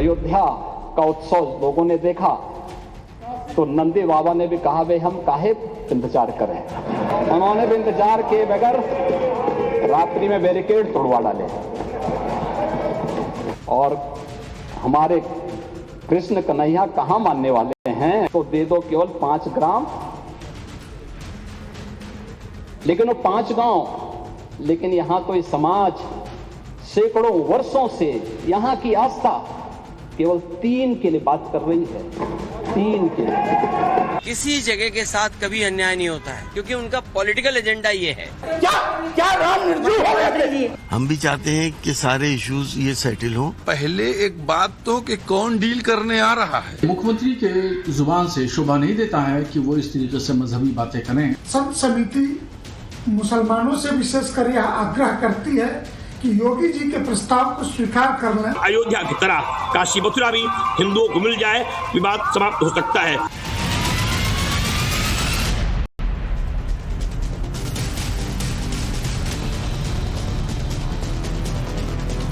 अयोध्या का उत्सव लोगों ने देखा तो नंदी बाबा ने भी कहा भाई हम काहे इंतजार करें। उन्होंने भी इंतजार किए बगैर रात्रि में बैरिकेड तोड़वा डाले और हमारे कृष्ण कन्हैया कहां मानने वाले हैं तो दे दो केवल 5 ग्राम, लेकिन वो 5 गांव, लेकिन यहां तो इस समाज सैकड़ों वर्षों से यहां की आस्था केवल 3 के लिए बात कर रही है, 3 के लिए। किसी जगह के साथ कभी अन्याय नहीं होता है क्योंकि उनका पॉलिटिकल एजेंडा ये है। क्या राम निर्दोष हो गया? हम भी चाहते हैं कि सारे इश्यूज ये सेटल हो। पहले एक बात तो कि कौन डील करने आ रहा है। मुख्यमंत्री के जुबान से शोभा नहीं देता है कि वो इस तरीके से मजहबी बातें करें। संत समिति मुसलमानों से विशेषकर यह आग्रह करती है कि योगी जी के प्रस्ताव को स्वीकार कर लें। अयोध्या की तरह काशी मथुरा भी हिंदुओं को मिल जाए, विवाद समाप्त हो सकता है।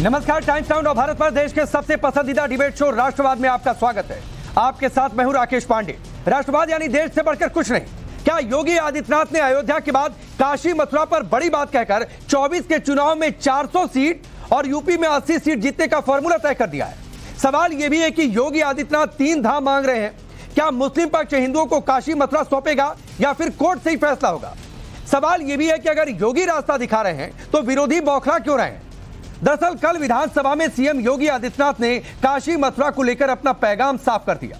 नमस्कार, टाइम्स नाउ और भारत पर देश के सबसे पसंदीदा डिबेट शो राष्ट्रवाद में आपका स्वागत है। आपके साथ मैं हूं राकेश पांडे। राष्ट्रवाद यानी देश से बढ़कर कुछ नहीं। क्या योगी आदित्यनाथ ने अयोध्या के बाद काशी मथुरा पर बड़ी बात कहकर 24 के चुनाव में 400 सीट और यूपी में 80 सीट जीतने का फॉर्मूला तय कर दिया है? सवाल यह भी है कि योगी आदित्यनाथ 3 धाम मांग रहे हैं। क्या मुस्लिम पक्ष हिंदुओं को काशी मथुरा सौंपेगा या फिर कोर्ट से ही फैसला होगा? सवाल यह भी है कि अगर योगी रास्ता दिखा रहे हैं तो विरोधी बौखला क्यों रहे हैं? दरअसल कल विधानसभा में सीएम योगी आदित्यनाथ ने काशी मथुरा को लेकर अपना पैगाम साफ कर दिया।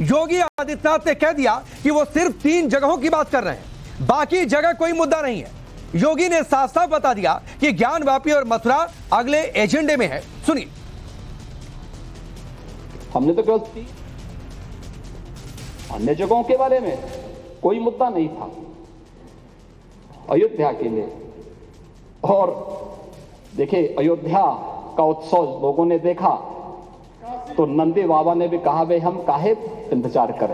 योगी आदित्यनाथ ने कह दिया कि वो सिर्फ 3 जगहों की बात कर रहे हैं, बाकी जगह कोई मुद्दा नहीं है। योगी ने साफ साफ बता दिया कि ज्ञानवापी और मथुरा अगले एजेंडे में है। सुनिए। हमने तो केवल अन्य जगहों के बारे में कोई मुद्दा नहीं था, अयोध्या के लिए। और देखिए, अयोध्या का उत्सव लोगों ने देखा तो नंदी बाबा ने भी कहा भाई हम काहे इंतजार करें।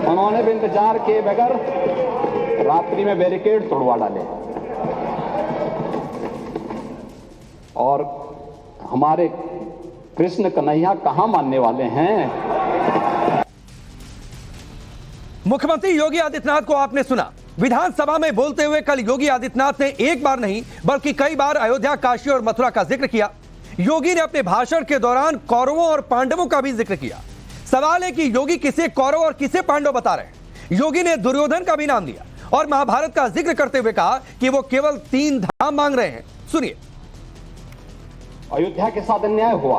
उन्होंने भी इंतजार किए बगैर रात्रि में बैरिकेड तोड़वा डाले और हमारे कृष्ण कन्हैया कहां मानने वाले हैं। मुख्यमंत्री योगी आदित्यनाथ को आपने सुना। विधानसभा में बोलते हुए कल योगी आदित्यनाथ ने एक बार नहीं बल्कि कई बार अयोध्या, काशी और मथुरा का जिक्र किया। योगी ने अपने भाषण के दौरान कौरवों और पांडवों का भी जिक्र किया। सवाल है कि योगी किसे कौरव और किसे पांडव बता रहे हैं? योगी ने दुर्योधन का भी नाम दिया और महाभारत का जिक्र करते हुए कहा कि वो केवल 3 धाम मांग रहे हैं। सुनिए। अयोध्या के साथ अन्याय हुआ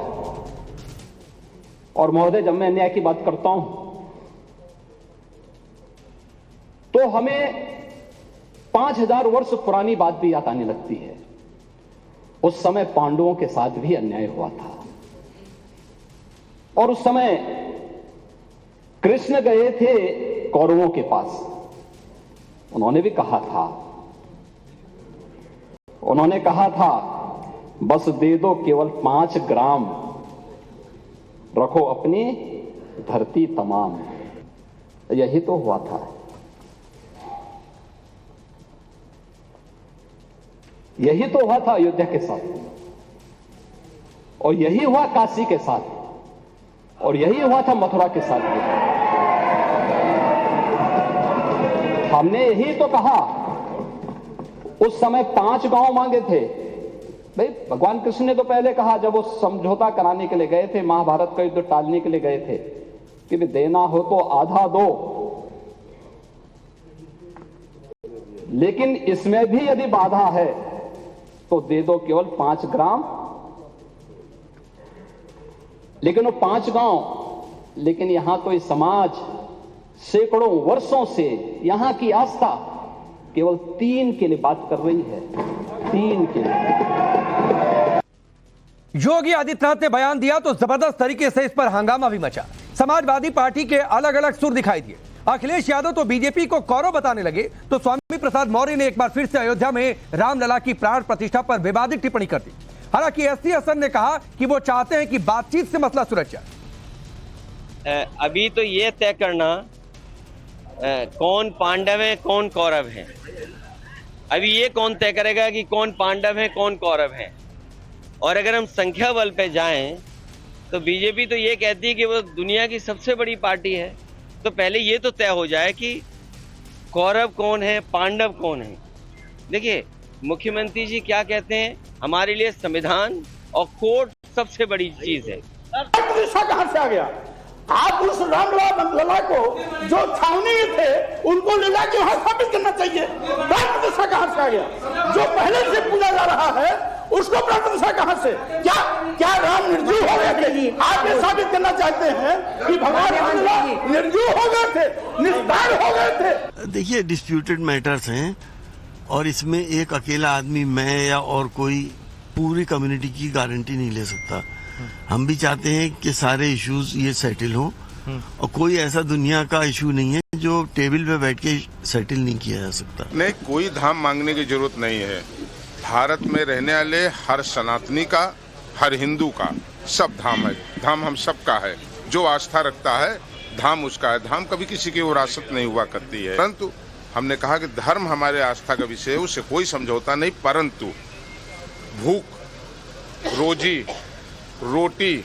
और महोदय, जब मैं अन्याय की बात करता हूं तो हमें 5000 वर्ष पुरानी बात भी याद आने लगती है। उस समय पांडवों के साथ भी अन्याय हुआ था और उस समय कृष्ण गए थे कौरवों के पास। उन्होंने भी कहा था बस दे दो केवल 5 ग्राम, रखो अपनी धरती तमाम। यही तो हुआ था। यही तो हुआ था अयोध्या के साथ, और यही हुआ काशी के साथ, और यही हुआ था मथुरा के साथ भी। हमने यही तो कहा। उस समय 5 गांव मांगे थे। भाई, भगवान कृष्ण ने तो पहले कहा, जब वो समझौता कराने के लिए गए थे, महाभारत का युद्ध टालने के लिए गए थे, कि भी देना हो तो आधा दो, लेकिन इसमें भी यदि बाधा है तो दे दो केवल 5 ग्राम। लेकिन वो 5 गांव, लेकिन यहां तो इस समाज सैकड़ों वर्षों से यहां की आस्था केवल 3 के लिए बात कर रही है, 3 के लिए। योगी आदित्यनाथ ने बयान दिया तो जबरदस्त तरीके से इस पर हंगामा भी मचा। समाजवादी पार्टी के अलग अलग सुर दिखाई दिए। अखिलेश यादव तो बीजेपी को कौरव बताने लगे तो स्वामी प्रसाद मौर्य ने एक बार फिर से अयोध्या में रामलला की प्राण प्रतिष्ठा पर विवादित टिप्पणी कर दी। हालांकि एसटी हसन ने कहा कि वो चाहते हैं कि बातचीत से मसला सुलझ जाए। अभी तो ये तय करना कौन पांडव है कौन कौरव है, अभी ये कौन तय करेगा कि कौन पांडव है कौन कौरव है? और अगर हम संख्या बल पे जाएं तो बीजेपी तो ये कहती है कि वो दुनिया की सबसे बड़ी पार्टी है। तो पहले ये तो तय हो जाए कि कौरव कौन है, पांडव कौन है। देखिए, मुख्यमंत्री जी क्या कहते हैं, हमारे लिए संविधान और कोर्ट सबसे बड़ी चीज है। कहां से आ गया? आप उस रामलला को जो छावनी में थे उनको ले जाके वहां स्थापित करना चाहिए। प्राण प्रतिष्ठा कहां से आ गया? जो पहले से पूजा जा रहा है उसको प्राण प्रतिष्ठा कहां से? क्या राम निर्जीव हो गए थे? आप ये साबित करना चाहते हैं कि भगवान रामलला निर्जीव हो गए थे, निस्तार हो गए थे? देखिए, डिस्प्यूटेड मैटर्स हैं और इसमें एक अकेला आदमी, मैं या और कोई, पूरी कम्युनिटी की गारंटी नहीं ले सकता। हम भी चाहते हैं कि सारे इश्यूज ये सेटल हों और कोई ऐसा दुनिया का इशू नहीं है जो टेबल पे बैठ के सेटल नहीं किया जा सकता। नहीं, कोई धाम मांगने की जरूरत नहीं है। भारत में रहने वाले हर सनातनी का, हर हिंदू का सब धाम है। धाम हम सबका है। जो आस्था रखता है धाम उसका है। धाम कभी किसी की विरासत नहीं हुआ करती है। परंतु हमने कहा कि धर्म हमारे आस्था का विषय है, उससे कोई समझौता नहीं। परंतु भूख, रोजी रोटी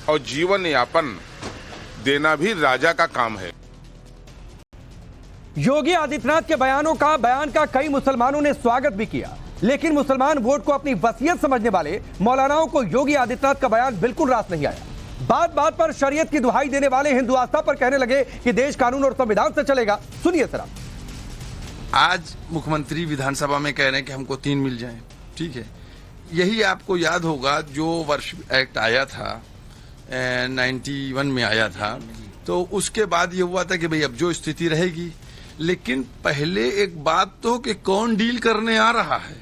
और जीवन यापन देना भी राजा का काम है। योगी आदित्यनाथ के बयान का कई मुसलमानों ने स्वागत भी किया, लेकिन मुसलमान वोट को अपनी वसीयत समझने वाले मौलानाओं को योगी आदित्यनाथ का बयान बिल्कुल रास नहीं आया। बात बात पर शरीयत की दुहाई देने वाले हिंदू आस्था पर कहने लगे कि देश कानून और संविधान से चलेगा। सुनिए सर। आज मुख्यमंत्री विधानसभा में कह रहे हैं कि हमको 3 मिल जाएं। ठीक है, यही आपको याद होगा जो वर्ष एक्ट आया था 91 में आया था, तो उसके बाद ये हुआ था कि भाई अब जो स्थिति रहेगी। लेकिन पहले एक बात तो कि कौन डील करने आ रहा है।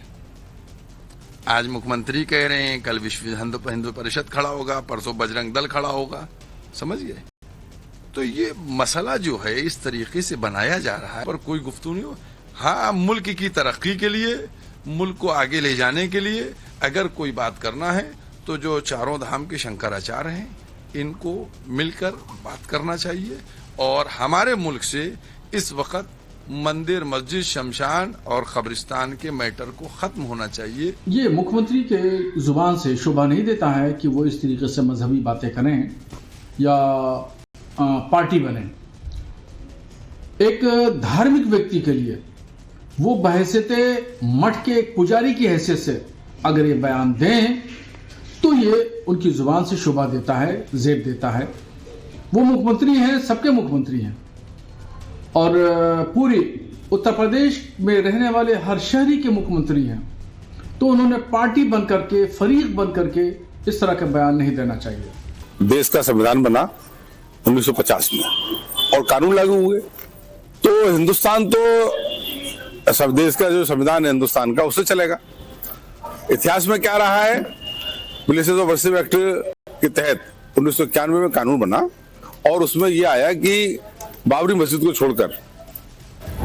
आज मुख्यमंत्री कह रहे हैं, कल विश्व हिंदू परिषद खड़ा होगा, परसों बजरंग दल खड़ा होगा। समझ गए? तो ये मसला जो है इस तरीके से बनाया जा रहा है पर कोई गुफ्तगू नहीं हो। हाँ, मुल्क की तरक्की के लिए, मुल्क को आगे ले जाने के लिए अगर कोई बात करना है तो जो चारों धाम के शंकराचार्य हैं इनको मिलकर बात करना चाहिए। और हमारे मुल्क से इस वक्त मंदिर, मस्जिद, शमशान और कब्रिस्तान के मैटर को खत्म होना चाहिए। ये मुख्यमंत्री के जुबान से शोभा नहीं देता है कि वो इस तरीके से मजहबी बातें करें या पार्टी बने। एक धार्मिक व्यक्ति के लिए वो बहैसियत मठ के एक पुजारी की हैसियत से अगर ये बयान दें तो ये उनकी जुबान से शोभा देता है, जेब देता है। वो मुख्यमंत्री हैं, सबके मुख्यमंत्री हैं और पूरी उत्तर प्रदेश में रहने वाले हर शहरी के मुख्यमंत्री हैं। तो उन्होंने पार्टी बन करके, फरीक बन करके इस तरह का बयान नहीं देना चाहिए। देश का संविधान बना 1950 में और कानून लागू हुए, तो हिंदुस्तान तो सब देश का जो संविधान है हिंदुस्तान का उससे चलेगा। इतिहास में क्या रहा है, पुलिस वर्सिव एक्ट के तहत 1991 में कानून बना और उसमें यह आया कि बाबरी मस्जिद को छोड़कर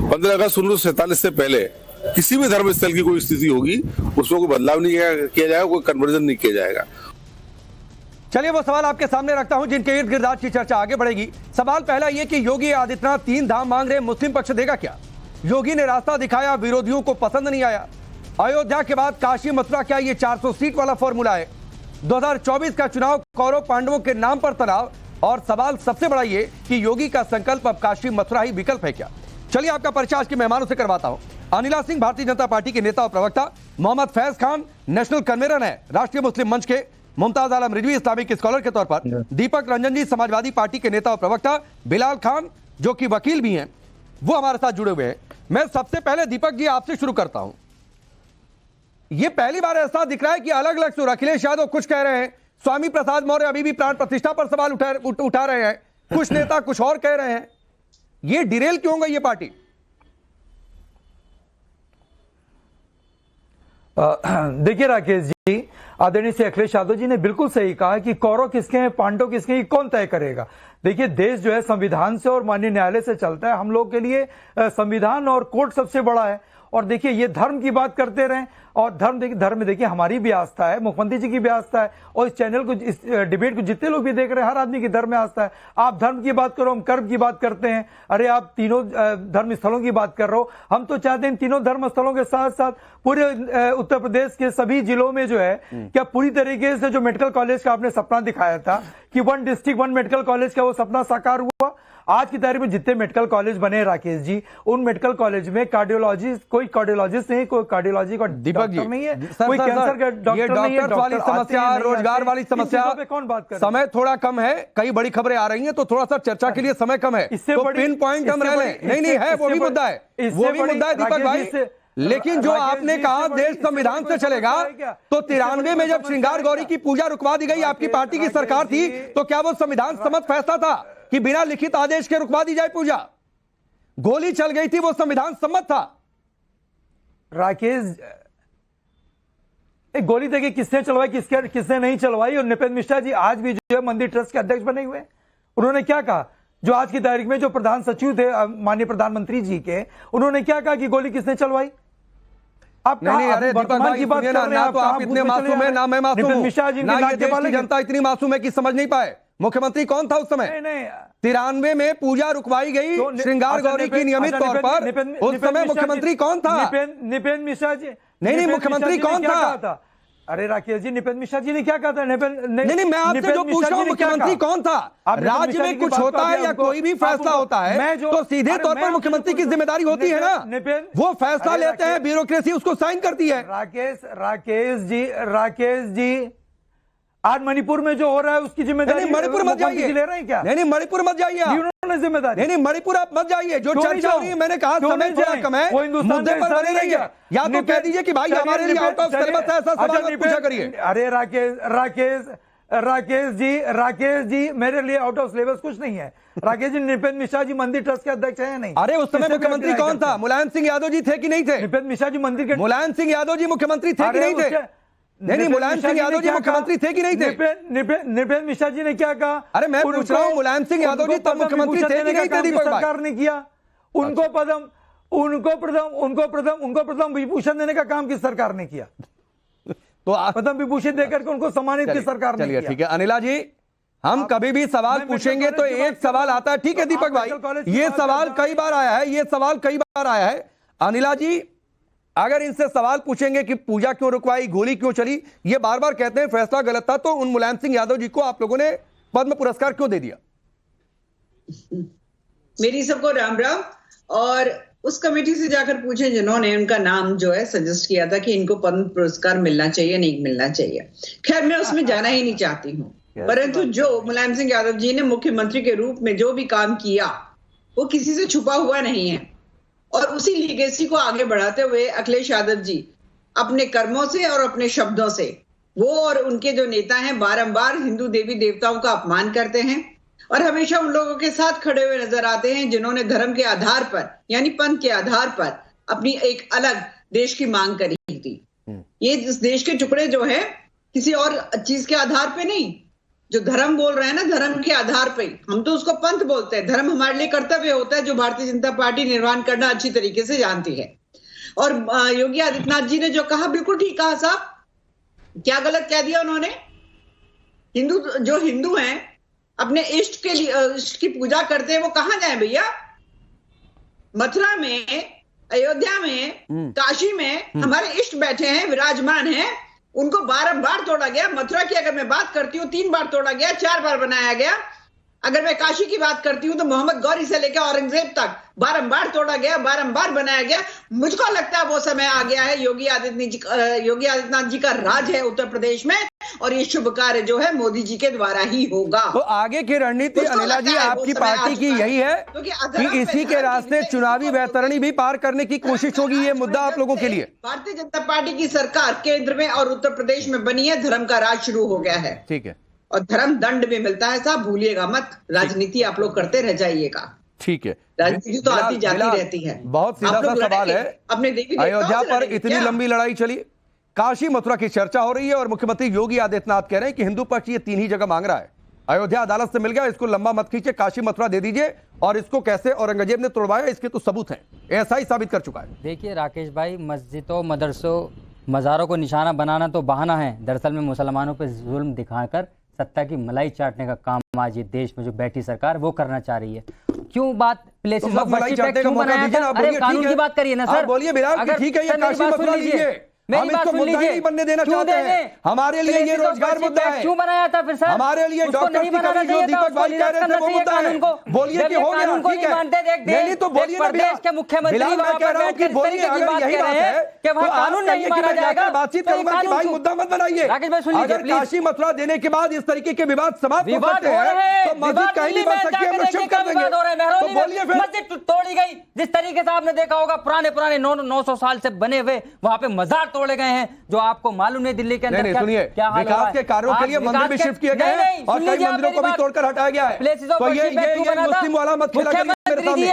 15 अगस्त 1947 से पहले किसी भी धर्म स्थल की कोई स्थिति होगी उसमें कोई बदलाव नहीं किया जाएगा, कोई कन्वर्जन नहीं किया जाएगा। चलिए वो सवाल आपके सामने रखता हूं जिनके इर्द गिर्द आज की चर्चा आगे बढ़ेगी। सवाल पहला ये कि योगी आदित्यनाथ 3 धाम मांग रहे, मुस्लिम पक्ष देगा क्या? योगी ने रास्ता दिखाया, विरोधियों को पसंद नहीं आया। अयोध्या के बाद काशी मथुरा, क्या ये 400 सीट वाला फॉर्मूला है? 2024 का चुनाव कौरव पांडवों के नाम पर तनाव, और सवाल सबसे बड़ा ये कि योगी का संकल्प अब काशी मथुरा ही विकल्प है क्या? चलिए आपका परिचय आज के मेहमानों से करवाता हूं। अनिला सिंह भारतीय जनता पार्टी के नेता और प्रवक्ता, मोहम्मद फैज खान नेशनल कन्वीनर है राष्ट्रीय मुस्लिम मंच के, मुमताज आलम रिजवी इस्लामिक स्कॉलर के तौर पर, दीपक रंजन जी समाजवादी पार्टी के नेता और प्रवक्ता, बिलाल खान जो कि वकील भी हैं वो हमारे साथ जुड़े हुए हैं। मैं सबसे पहले दीपक जी आपसे शुरू करता हूं। ये पहली बार ऐसा दिख रहा है कि अलग अलग सुर, अखिलेश यादव कुछ कह रहे हैं, स्वामी प्रसाद मौर्य अभी भी प्राण प्रतिष्ठा पर सवाल उठा रहे हैं, कुछ नेता कुछ और कह रहे हैं। ये डिरेल क्यों गई ये पार्टी? देखिए राकेश जी, आदरणीय श्री अखिलेश यादव जी ने बिल्कुल सही कहा कि कौरव किसके हैं, पांडव किसके हैं, कौन तय करेगा। देखिए, देश जो है संविधान से और माननीय न्यायालय से चलता है। हम लोग के लिए संविधान और कोर्ट सबसे बड़ा है। और देखिए, ये धर्म की बात करते रहें, और धर्म में देखिए हमारी भी आस्था है, मुख्यमंत्री जी की भी आस्था है, और इस चैनल को, इस डिबेट को जितने लोग भी देख रहे हैं, हर आदमी की धर्म में आस्था है। आप धर्म की बात करो, हम कर्म की बात करते हैं। अरे आप तीनों धर्म स्थलों की बात कर रहे हो, हम तो चाहते हैं तीनों धर्म स्थलों के साथ साथ पूरे उत्तर प्रदेश के सभी जिलों में जो है क्या पूरी तरीके से जो मेडिकल कॉलेज का आपने सपना दिखाया था कि 1 डिस्ट्रिक्ट 1 मेडिकल कॉलेज का, वो सपना साकार हुआ। आज की तारीख में जितने मेडिकल कॉलेज बने राकेश जी, उन मेडिकल कॉलेज में कार्डियोलॉजिस्ट, कोई कार्डियोलॉजिस्ट नहीं, कोई कार्डियोलॉजी का दीपक जी नहीं है, कोई कैंसर का डॉक्टर नहीं है, वाली समस्या, रोजगार वाली समस्या पे कौन बात कर? समय थोड़ा कम है, कई बड़ी खबरें आ रही हैं, तो थोड़ा सा चर्चा के लिए समय कम है, इससे तो बड़ी पिन पॉइंट हम रह लें। नहीं है, वो भी मुद्दा है, वो भी मुद्दा है दीपक भाई। लेकिन जो आपने कहा देश संविधान से चलेगा, तो 93 में जब श्रृंगार गौरी की पूजा रुकवा दी गई, आपकी पार्टी की सरकार थी, तो क्या वो संविधान सम्मत फैसला था कि बिना लिखित आदेश के रुकवा दी जाए पूजा? गोली चल गई थी, वो संविधान सम्मत था। राकेश, एक गोली देखिए किसने चलवाई, किसने नहीं चलवाई। और निपेंद्र मिश्रा जी आज भी जो है मंदिर ट्रस्ट के अध्यक्ष बने हुए, उन्होंने क्या कहा? जो आज की तारीख में जो प्रधान सचिव थे माननीय प्रधानमंत्री जी के, उन्होंने क्या कहा कि गोली किसने चलवाई? आप नहीं, अरे दीपक भाई, की बात कर रहे हैं, तो आप इतने मासूम है, ना मैं मासूम हूं, ना ये देश की जनता इतनी मासूम है कि समझ नहीं पाए। मुख्यमंत्री कौन था उस समय? 93 में पूजा रुकवाई गई श्रृंगार गौरी की नियमित तौर पर, उस समय मुख्यमंत्री कौन था? निपेंद्र मिश्रा जी। नहीं, मुख्यमंत्री कौन था? अरे राकेश जी, निपेंद्र मिश्रा जी ने क्या कहा था? नहीं, मैं आपसे जो पूछ रहा हूं, मुख्यमंत्री कौन था? राज्य में कुछ होता है या कोई भी फैसला होता है, तो सीधे तौर पर मुख्यमंत्री की जिम्मेदारी होती है ना, वो फैसला लेते हैं, ब्यूरोक्रेसी उसको साइन करती है। राकेश जी, आज मणिपुर में जो हो रहा है उसकी जिम्मेदारी मणिपुर मत जाइए, ले रहे हैं क्या? नहीं, मणिपुर मत जाइए, उन्होंने जिम्मेदारी। नहीं, मणिपुर आप मत जाइए, जो चर्चा हो रही है, मैंने कहा समय थोड़ा कम है, मुद्दे पर बने रहिए, या तो कह दीजिए कि भाई हमारे लिए आउट ऑफ सिलेबस है, ऐसा सवाल मत पूछा करिए। अरे राकेश जी, मेरे लिए आउट ऑफ सिलेबस कुछ नहीं है। राकेश जी, निपेंद्र मिश्रा जी मंदिर ट्रस्ट के अध्यक्ष है नहीं? अरे उस समय मुख्यमंत्री कौन था? मुलायम सिंह यादव जी थे कि नहीं थे? निपेंद्र मिश्रा जी मंदिर के, मुलायम सिंह यादव जी मुख्यमंत्री थे कि नहीं थे? नहीं, मुलायम सिंह यादव जी मुख्यमंत्री थे कि नहीं थे? निपेंद्र मिश्रा जी ने क्या कहा? अरे मैं पूछ रहा हूं, मुलायम सिंह यादव जी तब मुख्यमंत्री थे कि नहीं थे? दीपक भाई, सरकार ने किया। उनको प्रथम विभूषण देने का काम किस सरकार ने किया? तो प्रथम विभूषण देकर के उनको सम्मानित किस सरकार ने किया? ठीक है अनिला जी, हम कभी भी सवाल पूछेंगे तो एक सवाल आता है। ठीक है दीपक भाई, ये सवाल कई बार आया है, अनिला जी, अगर इनसे सवाल पूछेंगे कि पूजा क्यों रुकवाई, गोली क्यों चली, ये बार बार कहते हैं फैसला गलत था, तो उन मुलायम सिंह यादव जी को आप लोगों ने पद्म पुरस्कार क्यों दे दिया? मेरी सबको राम राम। और उस कमेटी से जाकर पूछे जिन्होंने उनका नाम जो है सजेस्ट किया था कि इनको पद्म पुरस्कार मिलना चाहिए, नहीं मिलना चाहिए। खैर, मैं उसमें जाना ही नहीं चाहती हूँ, परंतु जो मुलायम सिंह यादव जी ने मुख्यमंत्री के रूप में जो भी काम किया वो किसी से छुपा हुआ नहीं है, और उसी लीगेसी को आगे बढ़ाते हुए अखिलेश यादव जी अपने कर्मों से और अपने शब्दों से, वो और उनके जो नेता हैं, बारंबार हिंदू देवी देवताओं का अपमान करते हैं और हमेशा उन लोगों के साथ खड़े हुए नजर आते हैं जिन्होंने धर्म के आधार पर, यानी पंथ के आधार पर अपनी एक अलग देश की मांग करी थी। ये इस देश के टुकड़े जो है किसी और चीज के आधार पे नहीं, जो धर्म बोल रहे हैं ना, धर्म के आधार पे, हम तो उसको पंथ बोलते हैं। धर्म हमारे लिए कर्तव्य होता है जो भारतीय जनता पार्टी निर्माण करना अच्छी तरीके से जानती है। और योगी आदित्यनाथ जी ने जो कहा बिल्कुल ठीक कहा साहब। क्या गलत कह दिया उन्होंने? जो हिंदू हैं अपने इष्ट के लिए इष्ट की पूजा करते हैं, वो कहां जाए भैया? मथुरा में, अयोध्या में, काशी में हमारे इष्ट बैठे हैं, विराजमान हैं, उनको बारंबार तोड़ा गया। मथुरा की अगर मैं बात करती हूँ 3 बार तोड़ा गया, 4 बार बनाया गया। अगर मैं काशी की बात करती हूँ तो मोहम्मद गौरी से लेकर औरंगजेब तक बारंबार तोड़ा गया, बारंबार बनाया गया। मुझको लगता है वो समय आ गया है, योगी आदित्यनाथ जी का राज है उत्तर प्रदेश में, और ये शुभ कार्य जो है मोदी जी के द्वारा ही होगा। तो आगे की रणनीति अनिला जी आपकी पार्टी की यही है कि इसी के रास्ते चुनावी वैतरणी भी पार करने की कोशिश होगी, ये मुद्दा आप लोगों के लिए? भारतीय जनता पार्टी की सरकार केंद्र में और उत्तर प्रदेश में बनी है, धर्म का राज शुरू हो गया है। ठीक है, और धर्म दंड में मिलता है साहब, भूलिएगा मत। राजनीति आप लोग करते रह जाइएगा। ठीक है, राजनीति तो आती जाती रहती है। बहुत सीधा सा सवाल है, अपने देवी अयोध्या पर इतनी लंबी लड़ाई चली, काशी मथुरा की चर्चा हो रही है और मुख्यमंत्री योगी आदित्यनाथ कह रहे हैं कि हिंदू पक्ष ये 3 ही जगह मांग रहा है। अयोध्या अदालत से मिल गया, इसको लंबा मत खींचे, काशी मथुरा दे दीजिए, और इसको कैसे औरंगजेब ने तोड़वाया इसके तो सबूत हैं, ऐसा ही साबित कर चुका है। देखिए राकेश भाई, मस्जिदों, मदरसों, मज़ारों को निशाना बनाना तो बहाना है। दरअसल में मुसलमानों पर जुल्म दिखाकर सत्ता की मलाई चाटने का काम आज ये देश में जो बैठी सरकार वो करना चाह रही है। क्यों बात प्लेसेस ऑफ वर्शिप एक्ट क्यों बनाया था? अरे कानून की बात करिए ना सर। बोलिए बिलाल, ठीक है, ये काशी मथुरा लीजिए, हम इसको मुद्दा नहीं बनने देना चाहते हैं। हमारे लिए ये रोजगार मुद्दा है। क्यों बनाया था फिर सर? हमारे लिए डॉक्टर की कमी जो दीपक भाई कह रहे थे वो मुद्दा है। बोलिए कि हो गया, ठीक है, नहीं तो बोलिए ना बिलाल के मुख्यमंत्री बिलाल, मैं कह रहा हूं कि बोलिए, अगर यही बात है कि वहां कानून नहीं माना जाएगा, बातचीत करूंगा कि भाई मुद्दा मत बनाइए। अगर काशी मथुरा देने के बाद इस तरीके के विवाद समाप्त हो सकते हैं तो मस्जिद कहीं नहीं बन सकती, हम लोग शिफ्ट कर देंगे। तो बोलिए फिर। मस्जिद तोड़ी गई, जिस तरीके से आपने देखा होगा पुराने 900 साल से बने हुए वहां पे मजार तोड़े गए हैं, जो आपको मालूम नहीं दिल्ली के अंदर क्या हाल विकास के कार्यों के लिए मंदिर भी शिफ्ट किए गए हैं और कई मंदिरों को भी तोड़कर हटाया गया है। तो ये मुस्लिम वाला मत खेला करिए मेरे सामने,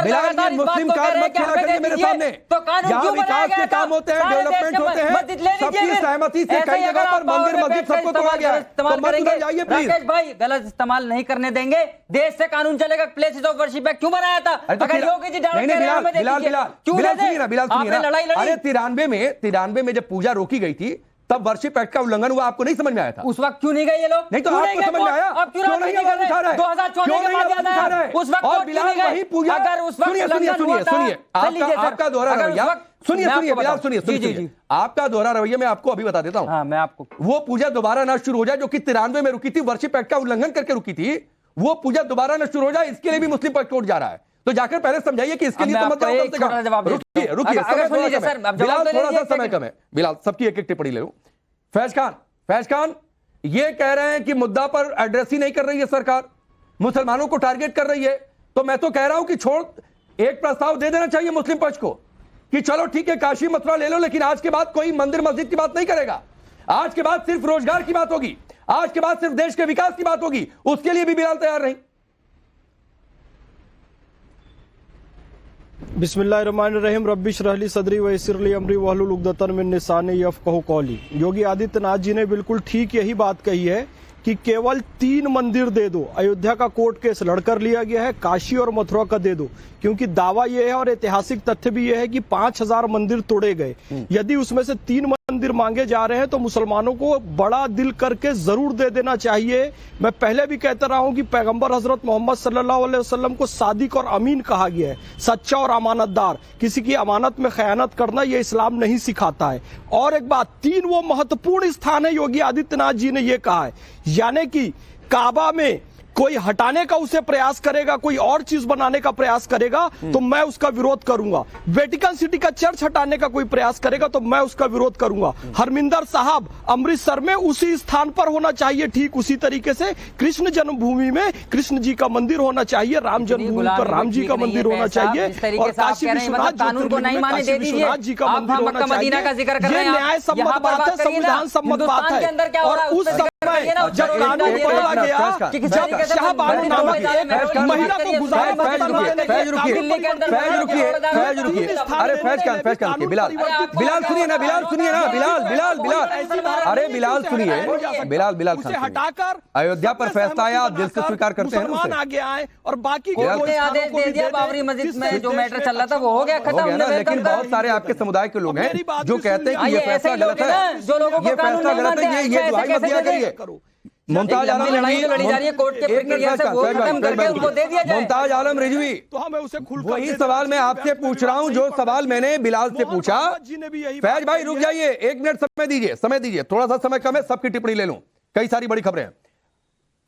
बिलाल, ये मुस्लिम कार्ड मत खेला करिए मेरे सामने। यहाँ विकास के काम होते हैं, डेवलपमेंट होते हैं, सबकी सहमति से कई जगह पर मंदिर मस्जिद सबको तोड़ा गया है, तो मत उधर जाइए प्लीज। राकेश भाई, गलत इस्तेमाल नहीं करने देंगे, देश से कानून चलेगा। प्लेसेस ऑफ वर्शिप एक्ट क्यों बनाया था? अगर योगी जी बिलाल सुनिए ना, अरे 93 में जब पूजा रोकी गई थी तब वर्शिप एक्ट का उल्लंघन हुआ, आपको नहीं समझ में आया था? उस वक्त क्यों नहीं गए ये लोग? नहीं तो आपको समझ में आया? क्यों नहीं आवाज उठा रहे? 2014 के बाद याद आया उस वक्त। और बिलाल वही पूजा, अगर उस वक्त सुनिए आपका दोहरा रवैया, सुनिए बिलाल सुनिए, आपका दोहरा रवैया मैं आपको अभी बता देता हूं। मैं आपको वो पूजा दोबारा ना शुरू हो जाए जो कि 93 में रुकी थी, वर्शिप एक्ट का उल्लंघन करके रुकी थी, वो पूजा दोबारा ना शुरू हो जाए, इसके लिए भी मुस्लिम पक्ष कोर्ट जा रहा है। तो जाकर पहले समझाइए कि इसके लिए तो मत जाओ। रुकिए, बिलाल थोड़ा सा समय कम है, बिलाल सबकी एक एक टिप्पणी ले लो। फैज खान ये कह रहे हैं कि मुद्दा पर एड्रेस ही नहीं कर रही है सरकार, मुसलमानों को टारगेट कर रही है। तो मैं तो कह रहा हूं कि छोड़, एक प्रस्ताव दे देना चाहिए मुस्लिम पक्ष को कि चलो ठीक है काशी मथुरा ले लो, लेकिन आज के बाद कोई मंदिर मस्जिद की बात नहीं करेगा, आज के बाद सिर्फ रोजगार की बात होगी, आज के बाद सिर्फ देश के विकास की बात होगी। उसके लिए भी बिलाल तैयार नहीं। बिस्मिल्लाहिर्रहमानिर्रहीम, रब्बी इश्रह ली सदरी व यस्सिर ली अमरी वहलुल उक़दतन मिन लिसानी यफ़क़हू क़ौली। योगी आदित्यनाथ जी ने बिल्कुल ठीक यही बात कही है कि केवल 3 मंदिर दे दो। अयोध्या का कोर्ट केस लड़कर लिया गया है, काशी और मथुरा का दे दो, क्योंकि दावा यह है और ऐतिहासिक तथ्य भी यह है कि 5000 मंदिर तोड़े गए। यदि उसमें से 3 मंदिर मांगे जा रहे हैं तो मुसलमानों को बड़ा दिल करके जरूर दे देना चाहिए। मैं पहले भी कहता रहा हूं कि पैगंबर हजरत मोहम्मद सल्लल्लाहु अलैहि वसल्लम को सादिक और अमीन कहा गया है, सच्चा और अमानतदार। किसी की अमानत में खयानत करना यह इस्लाम नहीं सिखाता है। और एक बात, 3 वो महत्वपूर्ण स्थान है, योगी आदित्यनाथ जी ने यह कहा है, यानी कि काबा में कोई हटाने का उसे प्रयास करेगा, कोई और चीज बनाने का प्रयास करेगा तो मैं उसका विरोध करूंगा। वेटिकन सिटी का चर्च हटाने का कोई प्रयास करेगा तो मैं उसका विरोध करूंगा। हरमिंदर साहब अमृतसर में उसी स्थान पर होना चाहिए, ठीक उसी तरीके से कृष्ण जन्मभूमि में कृष्ण जी का मंदिर होना चाहिए, राम जन्मभूमि पर राम जी का मंदिर होना चाहिए, और काशी विश्वनाथ जी का मंदिर होना चाहिए। ये न्याय सम्मत बात है, संविधान सम्मत बात है। और उस समय जब कानून बदला गया, जब शाहबानो नामक एक महिला को गुजारा अरे फैज खान बिलाल सुनिए ना, अरे बिलाल सुनिए, बिलाल उसे हटाकर अयोध्या पर फैसला आया, आप दिल से स्वीकार करते हैं मुसलमान आगे आए और बाकी आदेश दे दिया। बाबरी मस्जिद में जो मैटर चल रहा था वो हो गया खत्म। लेकिन बहुत सारे आपके समुदाय के लोग हैं जो कहते हैं कि ये फैसला गलत है, जो लोगों को कानून नहीं मानते हैं, ये दुहाई मत दिया करिए। मुमताज आलम लड़ी जा रही है कोर्ट के प्रक्रिया से, वो खत्म करके उनको दे दिया जाए। मुमताज आलम रिजवी, तो हमें उसे वही सवाल मैं आपसे पूछ रहा हूं जो सवाल मैंने बिलाल से पूछा। फैज भाई रुक जाइए, 1 मिनट समय दीजिए, थोड़ा सा समय कम है, सबकी टिप्पणी ले लूं, कई सारी बड़ी खबरें हैं।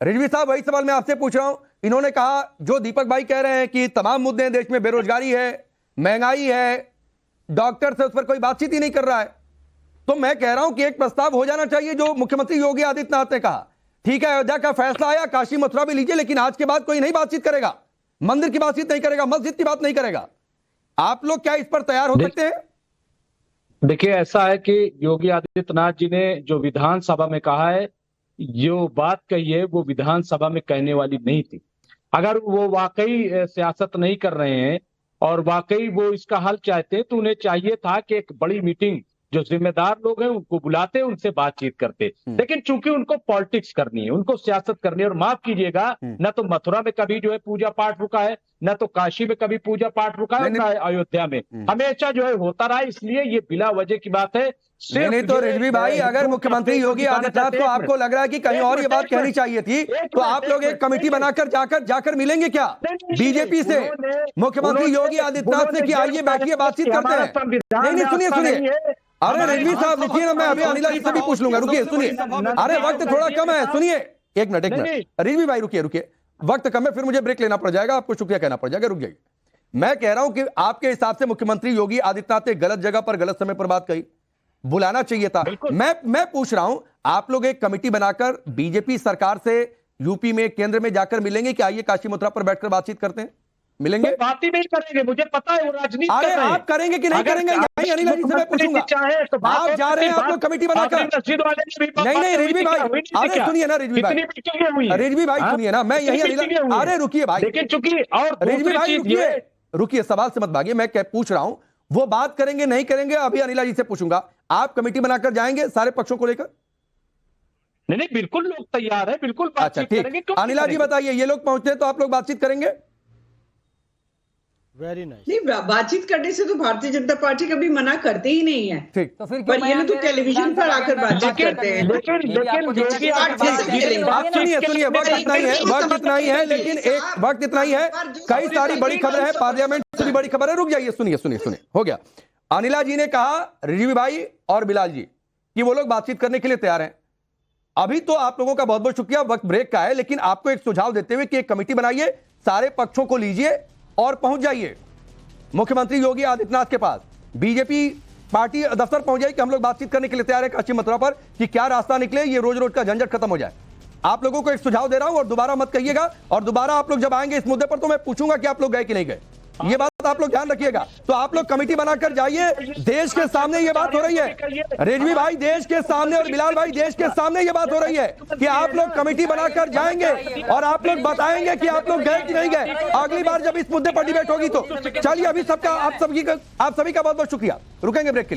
रिजवी साहब वही सवाल मैं आपसे पूछ रहा हूं। इन्होंने कहा जो दीपक भाई कह रहे हैं कि तमाम मुद्दे देश में, बेरोजगारी है, महंगाई है, डॉक्टर से उस पर कोई बातचीत ही नहीं कर रहा है। तो मैं कह रहा हूं कि एक प्रस्ताव हो जाना चाहिए जो मुख्यमंत्री योगी आदित्यनाथ ने कहा, ठीक है अयोध्या का फैसला आया, काशी मथुरा भी लीजिए, लेकिन आज के बाद कोई नहीं बातचीत करेगा, मंदिर की बातचीत नहीं करेगा, मस्जिद की बात नहीं करेगा। आप लोग क्या इस पर तैयार हो सकते हैं? देखिए ऐसा है कि योगी आदित्यनाथ जी ने जो विधानसभा में कहा है, जो बात कही है वो विधानसभा में कहने वाली नहीं थी। अगर वो वाकई सियासत नहीं कर रहे हैं और वाकई वो इसका हल चाहते हैं तो उन्हें चाहिए था कि एक बड़ी मीटिंग जो जिम्मेदार लोग हैं उनको बुलाते, उनसे बातचीत करते। लेकिन चूंकि उनको पॉलिटिक्स करनी है, उनको सियासत करनी है, और माफ कीजिएगा, न तो मथुरा में कभी जो है पूजा पाठ रुका है, न तो काशी में कभी पूजा पाठ रुका है, न अयोध्या में, हमेशा जो है होता रहा। इसलिए ये बिला वजह की बात है। नहीं तो रिजवी भाई, अगर मुख्यमंत्री योगी आदित्यनाथ को आपको लग रहा है कि कहीं और ये बात कहनी चाहिए थी, तो आप लोग एक कमेटी बनाकर जाकर मिलेंगे क्या बीजेपी से, मुख्यमंत्री योगी आदित्यनाथ से कि आइए बैठिए बातचीत करते हैं? नहीं, सुनिए, अरे रिजवी साहब लिखिए ना, मैं अभी अनिला जी से भी पूछ लूंगा। रुकिए, सुनिए, अरे वक्त थोड़ा कम है, सुनिए एक मिनट। रिजवी भाई रुकिए, वक्त कम है, फिर मुझे ब्रेक लेना पड़ जाएगा, आपको शुक्रिया कहना पड़ जाएगा। रुक जाइए, मैं कह रहा हूं कि आपके हिसाब से मुख्यमंत्री योगी आदित्यनाथ ने गलत जगह पर गलत समय पर बात कही, बुलाना चाहिए था। मैं पूछ रहा हूं, आप लोग एक कमेटी बनाकर बीजेपी सरकार से यूपी में, केंद्र में जाकर मिलेंगे कि आइए काशी मथुरा पर बैठकर बातचीत करते हैं? मिलेंगे? तो बात ही नहीं करेंगे, मुझे पता है वो राजनीति। अरे आप करेंगे कि नहीं करेंगे, यही अनिला जी से मैं पूछूंगा। आप जा रहे हैं, आप लोग कमिटी बनाकर। नहीं रिजवी भाई, अरे सुनिए ना रिजवी भाई सुनिए ना, मैं यही अनिला, अरे रुकिए भाई, लेकिन चूंकि और रिजवी भाई रुकिए, सवाल से मत भागिए, मैं पूछ रहा हूं वो बात करेंगे नहीं करेंगे, अभी अनिला जी से पूछूंगा। आप कमेटी बनाकर जाएंगे सारे पक्षों को लेकर? नहीं, बिल्कुल लोग तैयार है, बिल्कुल बातचीत करेंगे। अनिला जी बताइए, ये लोग पहुंचते हैं तो आप लोग बातचीत करेंगे? Very nice. नहीं, बातचीत करने से तो भारतीय जनता पार्टी कभी मना करते ही नहीं है। ठीक, तो फिर पर ये लोग तो टेलीविजन पर आकर बातचीत करते हैं। सुनिए, वक्त इतना ही है, लेकिन एक वक्त इतना ही है, कई सारी बड़ी खबरें हैं, पार्लियामेंट से भी बड़ी खबर है। रुक जाइए, सुनिए, हो गया। अनिला जी ने कहा, रिजवी भाई और बिलाल जी, कि वो लोग बातचीत करने के लिए तैयार हैं। अभी तो आप लोगों का बहुत बहुत शुक्रिया, वक्त ब्रेक का है, लेकिन आपको एक सुझाव देते हुए कि एक कमेटी बनाइए, सारे पक्षों को लीजिए और पहुंच जाइए मुख्यमंत्री योगी आदित्यनाथ के पास, बीजेपी पार्टी दफ्तर पहुंच जाइए कि हम लोग बातचीत करने के लिए तैयार है काशी मथुरा पर, कि क्या रास्ता निकले, ये रोज रोज का झंझट खत्म हो जाए। आप लोगों को एक सुझाव दे रहा हूं और दोबारा मत कहिएगा, और दोबारा आप लोग जब आएंगे इस मुद्दे पर तो मैं पूछूंगा कि आप लोग गए कि नहीं गए, ये बात आप लोग ध्यान रखिएगा। तो आप लोग कमेटी बनाकर जाइए, देश के सामने ये बात हो रही है, रिजवी भाई देश के सामने और बिलाल भाई देश के सामने ये बात हो रही है कि आप लोग कमेटी बनाकर जाएंगे और आप लोग बताएंगे कि आप लोग गए कि नहीं गए। अगली बार जब इस मुद्दे पर डिबेट होगी तो चलिए, अभी सबका आप सभी का बहुत बहुत शुक्रिया। रुकेंगे ब्रेक के लिए।